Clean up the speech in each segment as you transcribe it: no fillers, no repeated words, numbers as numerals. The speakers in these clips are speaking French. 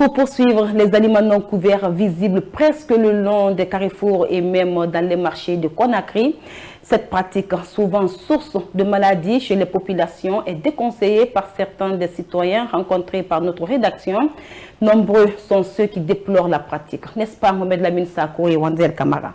Pour poursuivre, les aliments non couverts visibles presque le long des carrefours et même dans les marchés de Conakry. Cette pratique, souvent source de maladies chez les populations, est déconseillée par certains des citoyens rencontrés par notre rédaction. Nombreux sont ceux qui déplorent la pratique. N'est-ce pas, Mohamed Lamine Sako et Wanzel Kamara?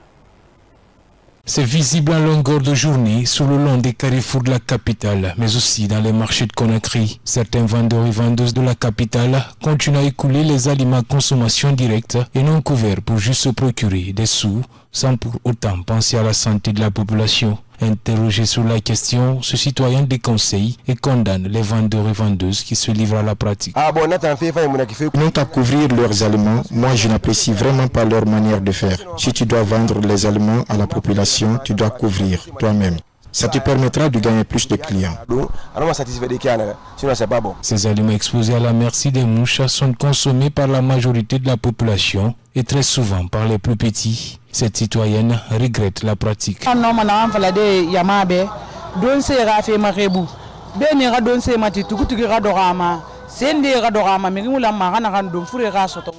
C'est visible en longueur de journée sur le long des carrefours de la capitale, mais aussi dans les marchés de Conakry. Certains vendeurs et vendeuses de la capitale continuent à écouler les aliments à consommation directe et non couverts pour juste se procurer des sous, sans pour autant penser à la santé de la population. Interrogé sur la question, ce citoyen déconseille et condamne les vendeurs et vendeuses qui se livrent à la pratique. Ils n'ont qu'à couvrir leurs aliments. Moi, je n'apprécie vraiment pas leur manière de faire. Si tu dois vendre les aliments à la population, tu dois couvrir toi-même. Ça te permettra de gagner plus de clients. Ces aliments exposés à la merci des mouches sont consommés par la majorité de la population et très souvent par les plus petits. Cette citoyenne regrette la pratique.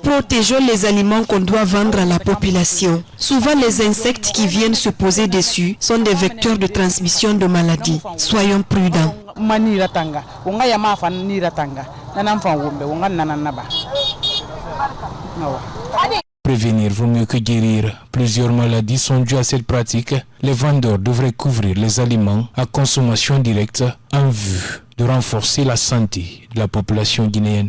Protégeons les aliments qu'on doit vendre à la population. Souvent, les insectes qui viennent se poser dessus sont des vecteurs de transmission de maladies. Soyons prudents. Prévenir vaut mieux que guérir. Plusieurs maladies sont dues à cette pratique. Les vendeurs devraient couvrir les aliments à consommation directe en vue de renforcer la santé de la population guinéenne.